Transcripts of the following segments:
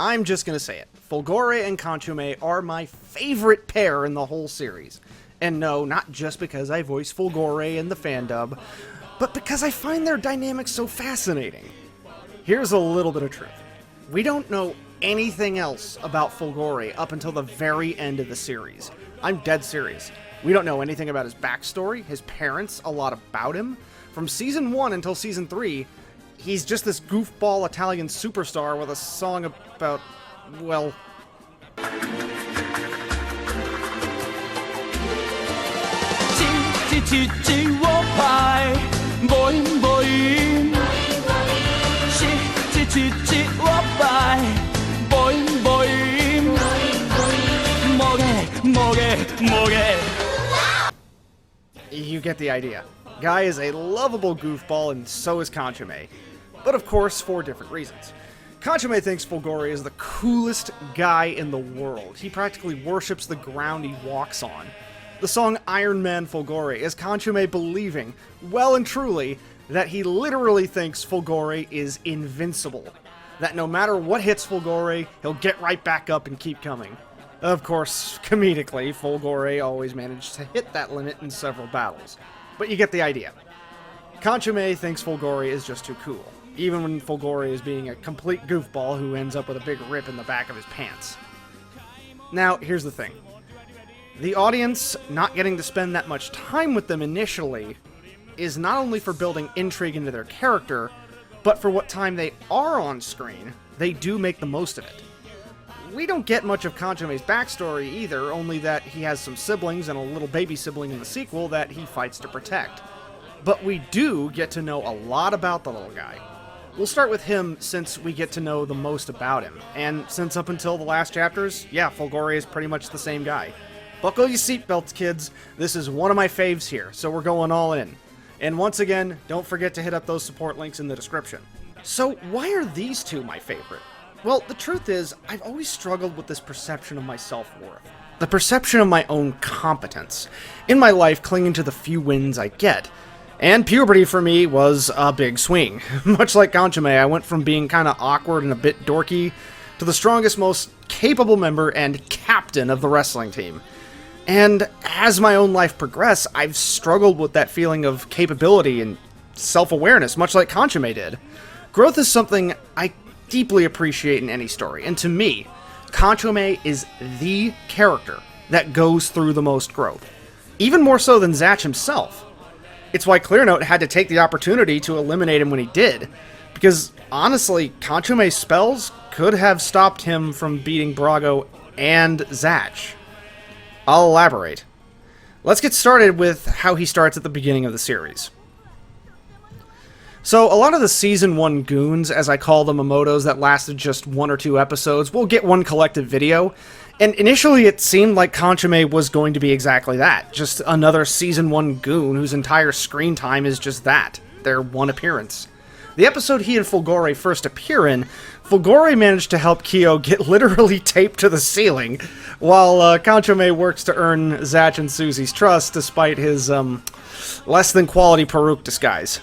I'm just gonna say it. Fulgore and Kanchome are my favorite pair in the whole series. And no, not just because I voice Fulgore in the fan dub, but because I find their dynamics so fascinating. Here's a little bit of truth. We don't know anything else about Fulgore up until the very end of the series. I'm dead serious. We don't know anything about his backstory, his parents, a lot about him. From Season 1 until Season 3, he's just this goofball Italian superstar with a song about, well... You get the idea. Guy is a lovable goofball, and so is Kanchome. But of course, for different reasons. Kanchome thinks Fulgore is the coolest guy in the world. He practically worships the ground he walks on. The song Iron Man Fulgore is Kanchome believing, well and truly, that he literally thinks Fulgore is invincible. That no matter what hits Fulgore, he'll get right back up and keep coming. Of course, comedically, Fulgore always managed to hit that limit in several battles. But you get the idea. Kanchome thinks Fulgore is just too cool, even when Fulgore is being a complete goofball who ends up with a big rip in the back of his pants. Now, here's the thing. The audience not getting to spend that much time with them initially is not only for building intrigue into their character, but for what time they are on screen, they do make the most of it. We don't get much of Kanchome's backstory either, only that he has some siblings and a little baby sibling in the sequel that he fights to protect. But we do get to know a lot about the little guy. We'll start with him since we get to know the most about him, and since up until the last chapters, yeah, Fulgore is pretty much the same guy. Buckle your seatbelts, kids. This is one of my faves here, so we're going all in. And once again, don't forget to hit up those support links in the description. So why are these two my favorite? Well, the truth is, I've always struggled with this perception of my self-worth. The perception of my own competence. In my life, clinging to the few wins I get. And puberty for me was a big swing. Much like Kanchome, I went from being kinda awkward and a bit dorky to the strongest, most capable member and captain of the wrestling team. And as my own life progressed, I've struggled with that feeling of capability and self-awareness, much like Kanchome did. Growth is something I deeply appreciate in any story, and to me, Kanchome is the character that goes through the most growth. Even more so than Zatch himself. It's why Clearnote had to take the opportunity to eliminate him when he did, because honestly, Kanchome's spells could have stopped him from beating Brago and Zatch. I'll elaborate. Let's get started with how he starts at the beginning of the series. So, a lot of the Season 1 goons, as I call the Momotos that lasted just 1 or 2 episodes, will get one collective video, and initially it seemed like Kanchome was going to be exactly that, just another Season 1 goon whose entire screen time is just that, their one appearance. The episode he and Fulgore first appear in, Fulgore managed to help Kyo get literally taped to the ceiling, while Kanchome works to earn Zatch and Susie's trust despite his, less than quality Peruk disguise.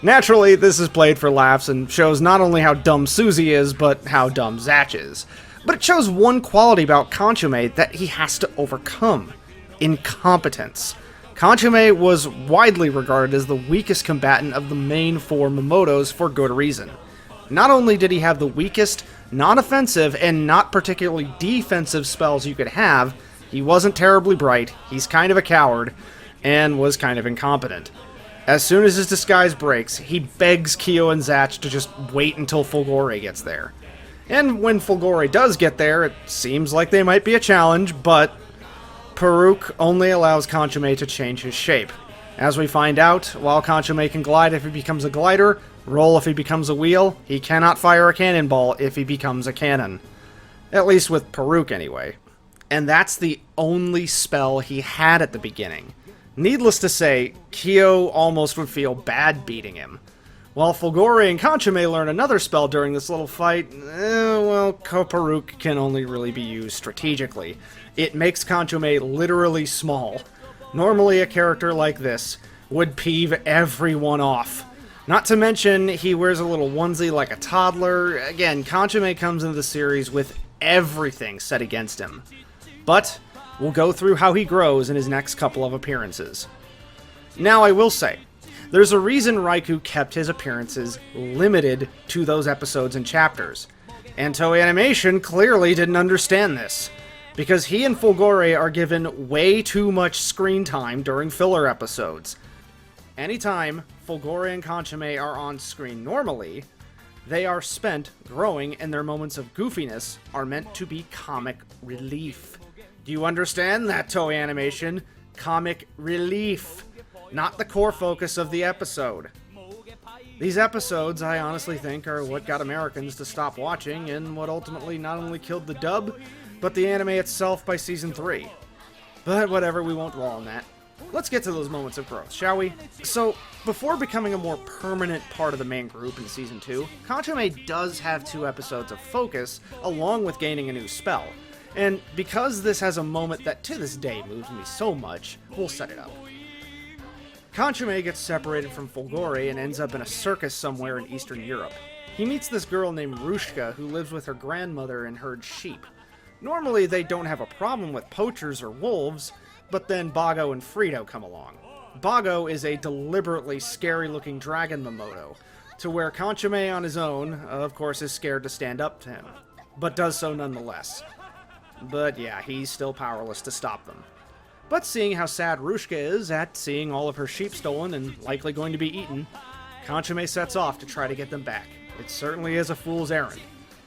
Naturally, this is played for laughs and shows not only how dumb Susie is, but how dumb Zatch is. But it shows one quality about Kanchome that he has to overcome: incompetence. Kanchome was widely regarded as the weakest combatant of the main 4 Momotos for good reason. Not only did he have the weakest, non-offensive, and not particularly defensive spells you could have, he wasn't terribly bright, he's kind of a coward, and was kind of incompetent. As soon as his disguise breaks, he begs Kyo and Zatch to just wait until Fulgore gets there. And when Fulgore does get there, it seems like they might be a challenge, but Peruk only allows Kanchome to change his shape. As we find out, while Kanchome can glide if he becomes a glider, roll if he becomes a wheel, he cannot fire a cannonball if he becomes a cannon. At least with Peruk, anyway. And that's the only spell he had at the beginning. Needless to say, Kyo almost would feel bad beating him. While Fulgore and Kanchome learn another spell during this little fight, well, Peruk can only really be used strategically. It makes Kanchome literally small. Normally a character like this would peeve everyone off. Not to mention, he wears a little onesie like a toddler. Again, Kanchome comes into the series with everything set against him. But we'll go through how he grows in his next couple of appearances. Now, I will say, there's a reason Raikou kept his appearances limited to those episodes and chapters. And Toei Animation clearly didn't understand this, because he and Fulgore are given way too much screen time during filler episodes. Anytime Fulgore and Kanchome are on screen normally, they are spent growing, and their moments of goofiness are meant to be comic relief. Do you understand that, Toei Animation? Comic relief, not the core focus of the episode. These episodes, I honestly think, are what got Americans to stop watching, and what ultimately not only killed the dub, but the anime itself by Season 3. But whatever, we won't dwell on that. Let's get to those moments of growth, shall we? So, before becoming a more permanent part of the main group in Season 2, Kanchome does have 2 episodes of focus, along with gaining a new spell. And because this has a moment that to this day moves me so much, we'll set it up. Kanchome gets separated from Fulgore and ends up in a circus somewhere in Eastern Europe. He meets this girl named Rushka who lives with her grandmother and herds sheep. Normally they don't have a problem with poachers or wolves, but then Bago and Frito come along. Bago is a deliberately scary-looking dragon Momoto, to where Kanchome on his own, of course, is scared to stand up to him, but does so nonetheless. But yeah, he's still powerless to stop them. But seeing how sad Rushka is at seeing all of her sheep stolen and likely going to be eaten, Kanchome sets off to try to get them back. It certainly is a fool's errand.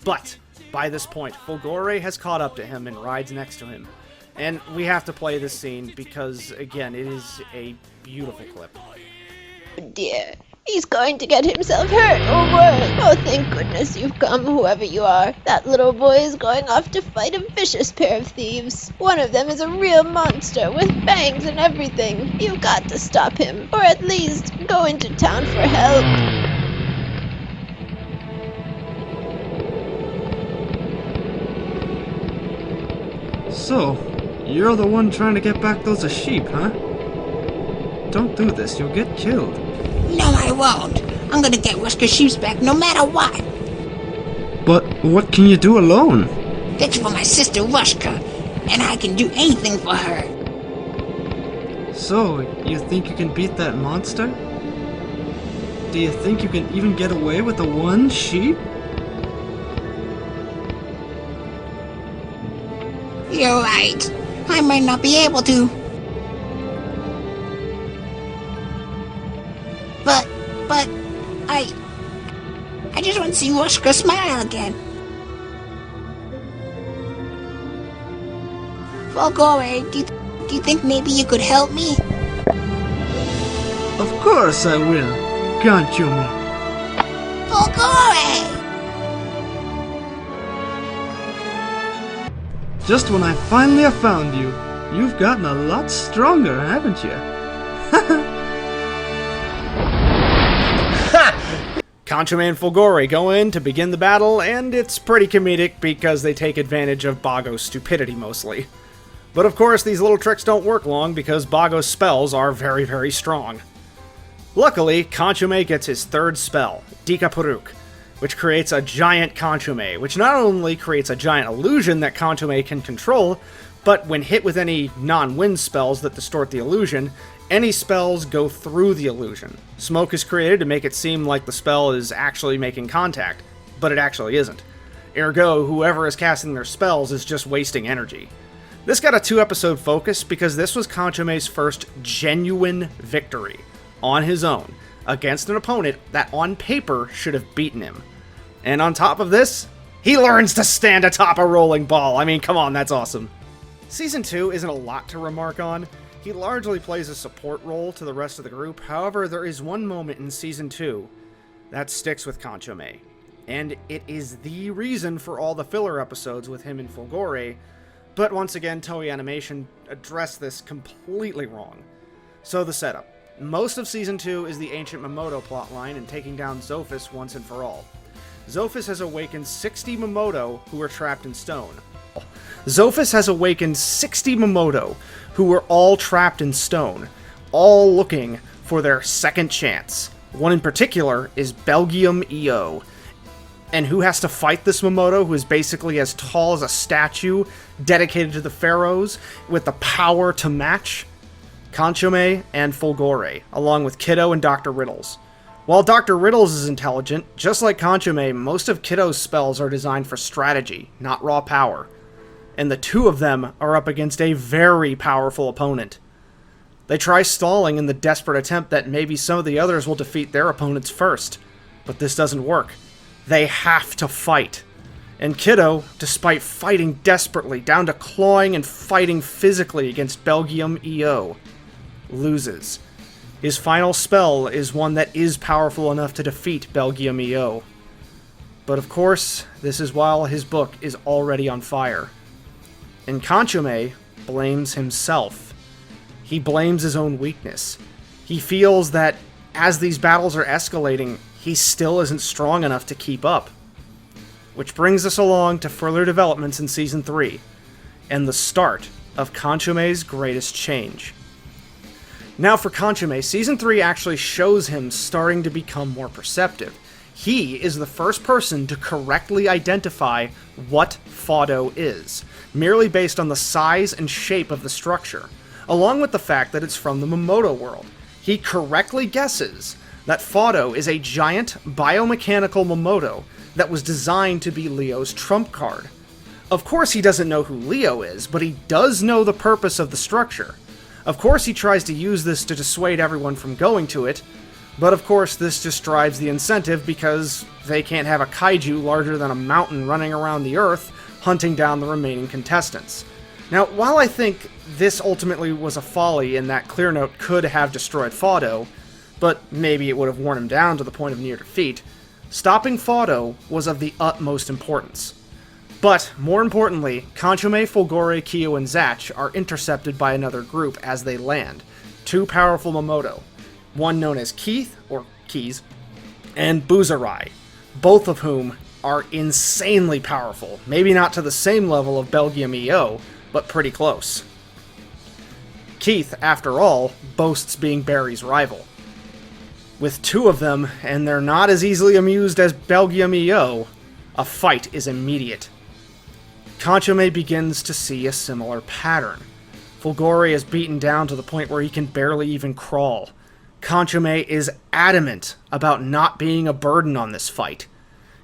But by this point, Fulgore has caught up to him and rides next to him. And we have to play this scene because, again, it is a beautiful clip. Oh dear, he's going to get himself hurt or worse. Oh, thank goodness you've come, whoever you are. That little boy is going off to fight a vicious pair of thieves. One of them is a real monster with fangs and everything. You've got to stop him, or at least go into town for help. So, you're the one trying to get back those sheep, huh? Don't do this, you'll get killed. No, I won't. I'm gonna get Rushka's sheep back no matter what. But what can you do alone? That's for my sister Rushka, and I can do anything for her. So, you think you can beat that monster? Do you think you can even get away with the one sheep? You're right. I might not be able to. But, I just want to see Rushka smile again. Fulgore, do you think maybe you could help me? Of course I will, Kanchome. Fulgore! Just when I finally have found you, you've gotten a lot stronger, haven't you? Kanchome and Fulgore go in to begin the battle, and it's pretty comedic because they take advantage of Bago's stupidity mostly. But of course, these little tricks don't work long because Bago's spells are very, very strong. Luckily, Kanchome gets his 3rd spell, Dika Puruk, which creates a giant Kanchome, which not only creates a giant illusion that Kanchome can control, but when hit with any non-wind spells that distort the illusion, any spells go through the illusion. Smoke is created to make it seem like the spell is actually making contact, but it actually isn't. Ergo, whoever is casting their spells is just wasting energy. This got a 2-episode focus because this was Kanchome's first genuine victory, on his own, against an opponent that on paper should have beaten him. And on top of this, he learns to stand atop a rolling ball. I mean, come on, that's awesome. Season 2 isn't a lot to remark on. He largely plays a support role to the rest of the group. However, there is one moment in Season 2 that sticks with Kanchome. And it is the reason for all the filler episodes with him and Fulgore. But once again, Toei Animation addressed this completely wrong. So the setup. Most of Season 2 is the ancient Momoto plotline and taking down Zophis once and for all. Zophis has awakened 60 Momoto who are trapped in stone. Zophis has awakened 60 Momoto who were all trapped in stone, all looking for their second chance. One in particular is Belgium EO. And who has to fight this Momoto, who is basically as tall as a statue, dedicated to the pharaohs, with the power to match? Kanchome and Fulgore, along with Kiddo and Dr. Riddles. While Dr. Riddles is intelligent, just like Kanchome, most of Kiddo's spells are designed for strategy, not raw power. And the two of them are up against a very powerful opponent. They try stalling in the desperate attempt that maybe some of the others will defeat their opponents first. But this doesn't work. They have to fight. And Kiddo, despite fighting desperately, down to clawing and fighting physically against Belgium EO, loses. His final spell is one that is powerful enough to defeat Belgium EO. But of course, this is while his book is already on fire. And Kanchome blames himself. He blames his own weakness. He feels that as these battles are escalating, he still isn't strong enough to keep up. Which brings us along to further developments in Season 3, and the start of Kanchome's greatest change. Now for Kanchome, Season 3 actually shows him starting to become more perceptive. He is the first person to correctly identify what Fado is, merely based on the size and shape of the structure, along with the fact that it's from the Momoto world. He correctly guesses that Fado is a giant biomechanical Momoto that was designed to be Leo's trump card. Of course he doesn't know who Leo is, but he does know the purpose of the structure. Of course he tries to use this to dissuade everyone from going to it, but of course this just drives the incentive because they can't have a kaiju larger than a mountain running around the Earth hunting down the remaining contestants. Now, while I think this ultimately was a folly in that Clearnote could have destroyed Fado, but maybe it would have worn him down to the point of near defeat, stopping Fado was of the utmost importance. But, more importantly, Kanchome, Fulgore, Kyo, and Zatch are intercepted by another group as they land. Two powerful Momoto, one known as Keith, or Keys, and Buzarai, both of whom are insanely powerful. Maybe not to the same level of Belgium EO, but pretty close. Keith, after all, boasts being Barry's rival. With two of them, and they're not as easily amused as Belgium EO, a fight is immediate. Kanchome begins to see a similar pattern. Fulgore is beaten down to the point where he can barely even crawl. Kanchome is adamant about not being a burden on this fight.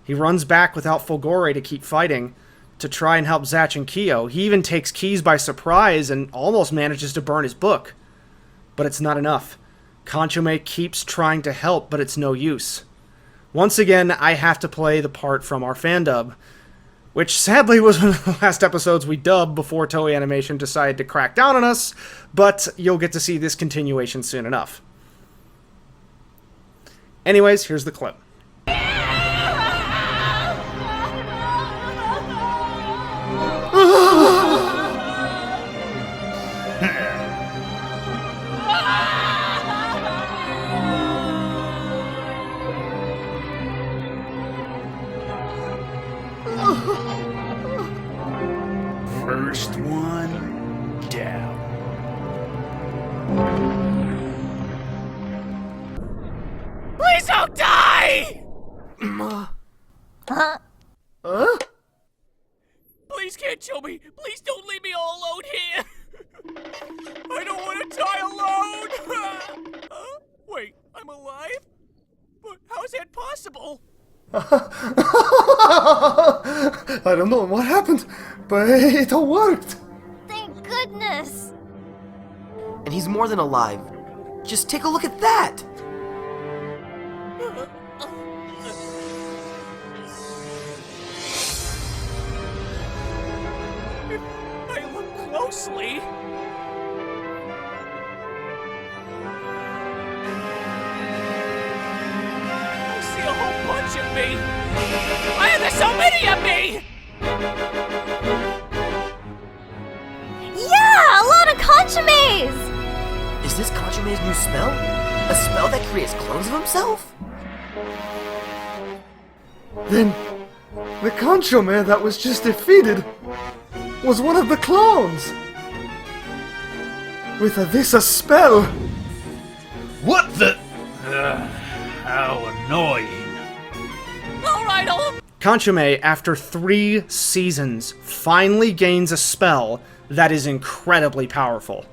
He runs back without Fulgore to keep fighting, to try and help Zatch and Kyo. He even takes Keys by surprise and almost manages to burn his book. But it's not enough. Kanchome keeps trying to help, but it's no use. Once again, I have to play the part from our fan dub, which sadly was one of the last episodes we dubbed before Toei Animation decided to crack down on us, but you'll get to see this continuation soon enough. Anyways, here's the clip. First one down. Please don't die! Please can't kill me. Please don't leave me all alone here. I don't want to die alone. Wait, I'm alive? But how is that possible? I don't know what happened, but it all worked. Thank goodness! And he's more than alive. Just take a look at that! If I look closely... I see a whole bunch of me! Why are there so many of me? Yeah! A lot of Kanchomes! Is this Kanchome's new spell? A spell that creates clones of himself? Then, the Kanchome that was just defeated was one of the clones! With this a spell! What the... How annoying. Alright, I'll... Kanchome, after 3 seasons, finally gains a spell that is incredibly powerful.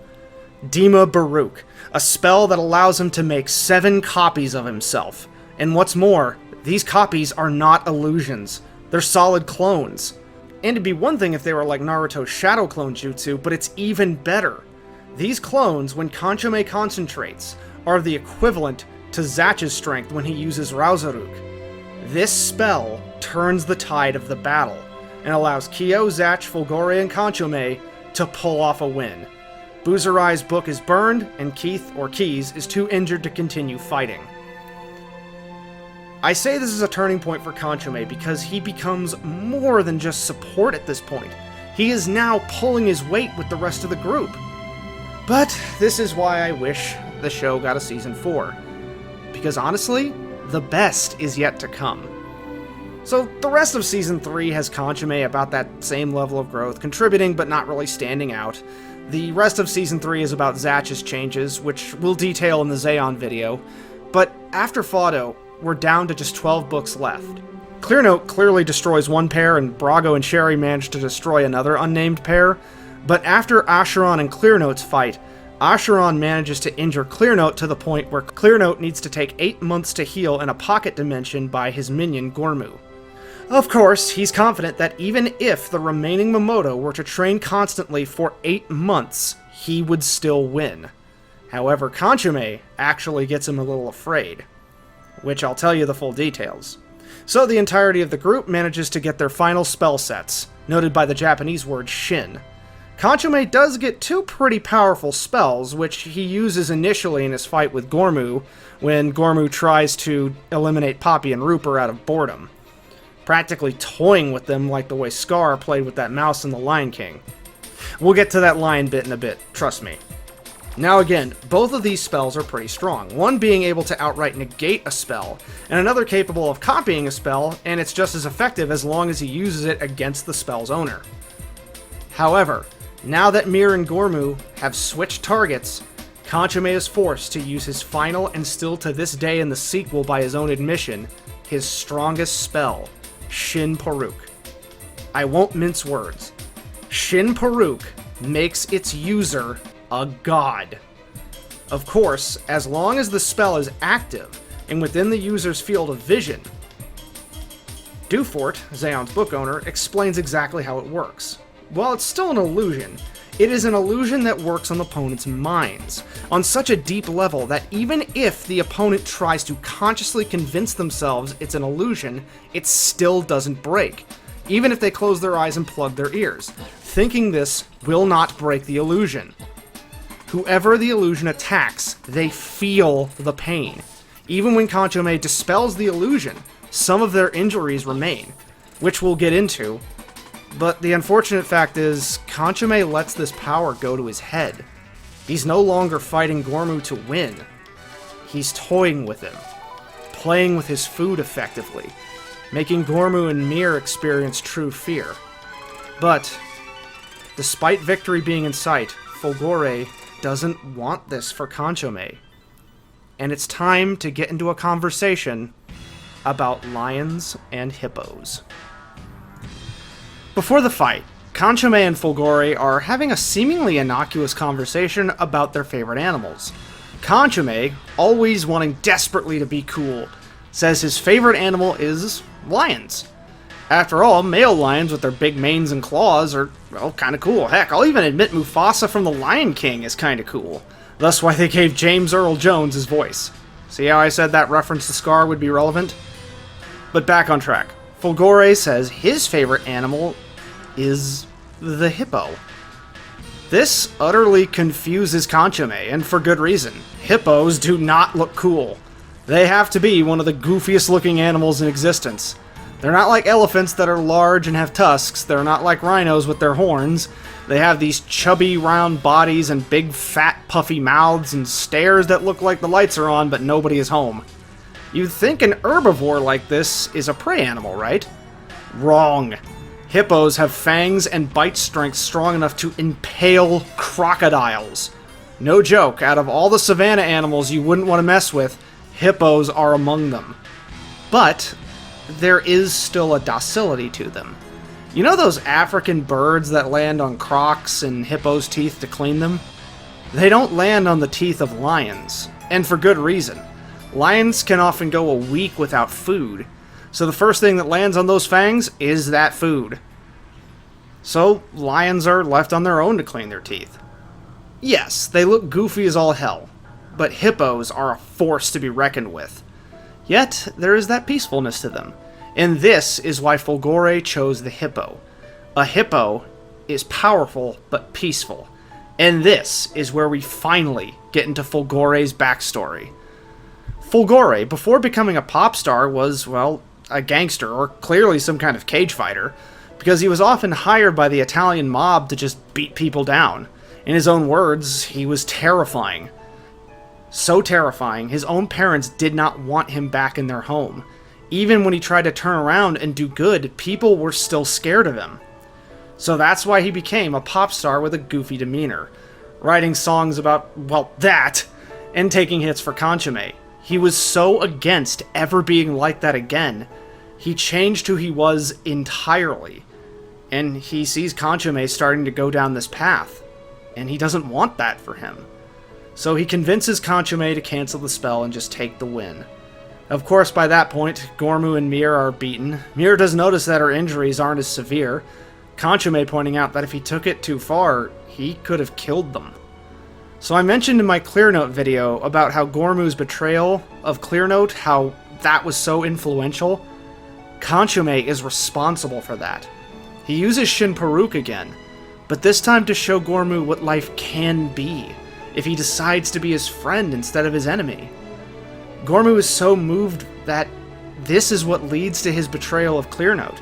Dima Baruch, a spell that allows him to make 7 copies of himself. And what's more, these copies are not illusions. They're solid clones. And it'd be one thing if they were like Naruto's Shadow Clone Jutsu, but it's even better. These clones, when Kanchome concentrates, are the equivalent to Zatch's strength when he uses Rauzaruk. This spell turns the tide of the battle, and allows Kyo, Zatch, Fulgore, and Kanchome to pull off a win. Buzurai's book is burned, and Keith, or Keys, is too injured to continue fighting. I say this is a turning point for Kanchome because he becomes more than just support at this point. He is now pulling his weight with the rest of the group. But this is why I wish the show got a season 4. Because honestly, the best is yet to come. So the rest of season 3 has Kanchome about that same level of growth, contributing but not really standing out. The rest of season 3 is about Zatch's changes, which we'll detail in the Zeon video. But after Fado, we're down to just 12 books left. Clearnote clearly destroys one pair, and Brago and Sherry manage to destroy another unnamed pair. But after Acheron and Clearnote's fight, Acheron manages to injure Clearnote to the point where Clearnote needs to take 8 months to heal in a pocket dimension by his minion Gormu. Of course, he's confident that even if the remaining Momoto were to train constantly for 8 months, he would still win. However, Kanchome actually gets him a little afraid, which I'll tell you the full details. So the entirety of the group manages to get their final spell sets, noted by the Japanese word Shin. Kanchome does get 2 pretty powerful spells, which he uses initially in his fight with Gormu, when Gormu tries to eliminate Poppy and Rooper out of boredom, practically toying with them like the way Scar played with that mouse in The Lion King. We'll get to that lion bit in a bit, trust me. Now again, both of these spells are pretty strong, one being able to outright negate a spell, and another capable of copying a spell, and it's just as effective as long as he uses it against the spell's owner. However, now that Mir and Gormu have switched targets, Kanchome is forced to use his final, and still to this day in the sequel by his own admission, his strongest spell, Shin Paruk. I won't mince words. Shin Paruk makes its user a god. Of course, as long as the spell is active and within the user's field of vision. Dufort, Zeon's book owner, explains exactly how it works. While it's still an illusion, it is an illusion that works on the opponent's minds, on such a deep level that even if the opponent tries to consciously convince themselves it's an illusion, it still doesn't break, even if they close their eyes and plug their ears. Thinking this will not break the illusion. Whoever the illusion attacks, they feel the pain. Even when Kanchome dispels the illusion, some of their injuries remain, which we'll get into. But the unfortunate fact is, Kanchome lets this power go to his head. He's no longer fighting Gormu to win. He's toying with him, playing with his food effectively, making Gormu and Mir experience true fear. But, despite victory being in sight, Fulgore doesn't want this for Kanchome. And it's time to get into a conversation about lions and hippos. Before the fight, Kanchome and Fulgore are having a seemingly innocuous conversation about their favorite animals. Kanchome, always wanting desperately to be cool, says his favorite animal is lions. After all, male lions with their big manes and claws are, well, kinda cool. Heck, I'll even admit Mufasa from The Lion King is kinda cool. Thus why they gave James Earl Jones his voice. See how I said that reference to Scar would be relevant? But back on track. Fulgore says his favorite animal is the hippo. This utterly confuses Kanchome, and for good reason. Hippos do not look cool. They have to be one of the goofiest looking animals in existence. They're not like elephants that are large and have tusks. They're not like rhinos with their horns. They have these chubby, round bodies and big, fat, puffy mouths and stares that look like the lights are on but nobody is home. You'd think an herbivore like this is a prey animal, right? Wrong. Hippos have fangs and bite strength strong enough to impale crocodiles. No joke, out of all the savanna animals you wouldn't want to mess with, hippos are among them. But there is still a docility to them. You know those African birds that land on crocs and hippos' teeth to clean them? They don't land on the teeth of lions, and for good reason. Lions can often go a week without food, so the first thing that lands on those fangs is that food. So lions are left on their own to clean their teeth. Yes, they look goofy as all hell, but hippos are a force to be reckoned with. Yet, there is that peacefulness to them, and this is why Folgore chose the hippo. A hippo is powerful but peaceful, and this is where we finally get into Folgore's backstory. Folgore, before becoming a pop star, was, well, a gangster, or clearly some kind of cage fighter, because he was often hired by the Italian mob to just beat people down. In his own words, he was terrifying. So terrifying, his own parents did not want him back in their home. Even when he tried to turn around and do good, people were still scared of him. So that's why he became a pop star with a goofy demeanor, writing songs about, well, that, and taking hits for Kanchome. He was so against ever being like that again, he changed who he was entirely. And he sees Kanchome starting to go down this path, and he doesn't want that for him. So he convinces Kanchome to cancel the spell and just take the win. Of course, by that point, Gormu and Mir are beaten. Mir does notice that her injuries aren't as severe, Kanchome pointing out that if he took it too far, he could have killed them. So I mentioned in my Clearnote video about how Gormu's betrayal of Clearnote, how that was so influential. Kanchome is responsible for that. He uses Shinparuk again, but this time to show Gormu what life can be if he decides to be his friend instead of his enemy. Gormu is so moved that this is what leads to his betrayal of Clearnote.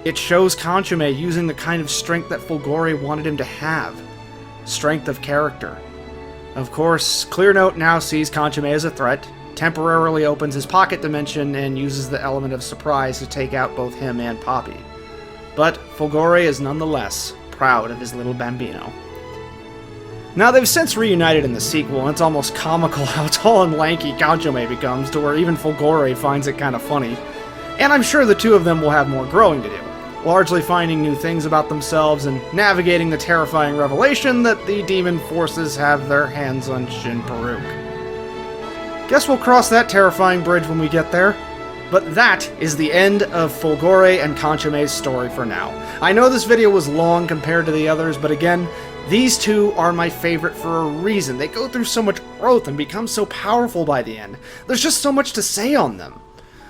It shows Kanchome using the kind of strength that Folgore wanted him to have. Strength of character. Of course, Clearnote now sees Kanchome as a threat, temporarily opens his pocket dimension, and uses the element of surprise to take out both him and Poppy. But Folgore is nonetheless proud of his little bambino. Now, they've since reunited in the sequel, and it's almost comical how tall and lanky Kanchome becomes, to where even Folgore finds it kind of funny. And I'm sure the two of them will have more growing to do, largely finding new things about themselves and navigating the terrifying revelation that the demon forces have their hands on Shinparuk. Guess we'll cross that terrifying bridge when we get there. But that is the end of Folgore and Kanchome's story for now. I know this video was long compared to the others, but again, these two are my favorite for a reason. They go through so much growth and become so powerful by the end. There's just so much to say on them.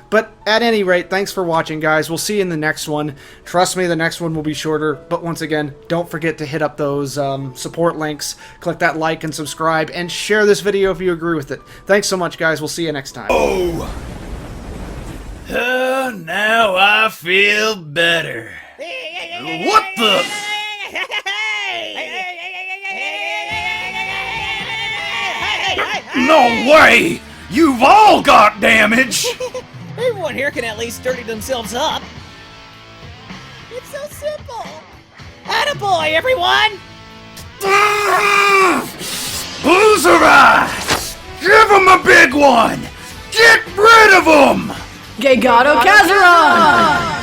But at any rate, thanks for watching, guys. We'll see you in the next one. Trust me, the next one will be shorter. But once again, don't forget to hit up those support links, click that like and subscribe, and share this video if you agree with it. Thanks so much, guys. We'll see you next time. Oh, now I feel better. What the? No way! You've all got damage! Everyone here can at least dirty themselves up. It's so simple. Attaboy, everyone! Boozerai! Give him a big one! Get rid of him! Gegato Kazaron!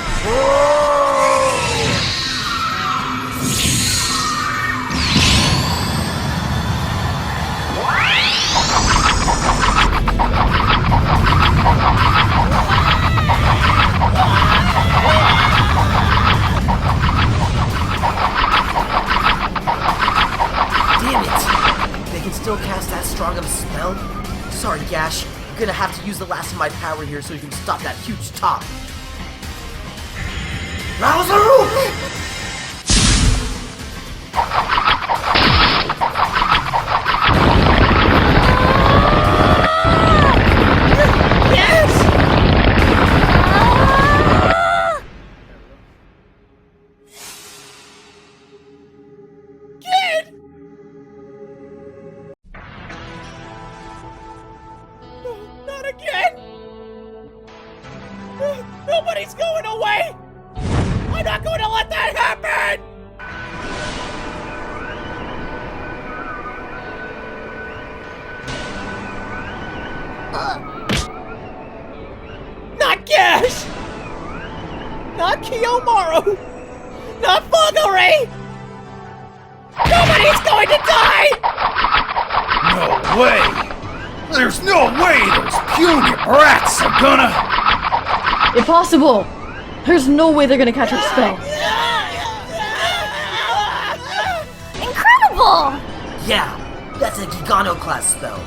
Damn it! They can still cast that strong of a spell? Sorry, Gash. I'm gonna have to use the last of my power here so you can stop that huge top. Rouser! Not again! Nobody's going away! I'm not going to let that Fulgari! Nobody's going to die! No way! There's no way those puny brats are gonna... Impossible! There's no way they're gonna catch her spell. Incredible! Yeah, that's a Gigano class spell.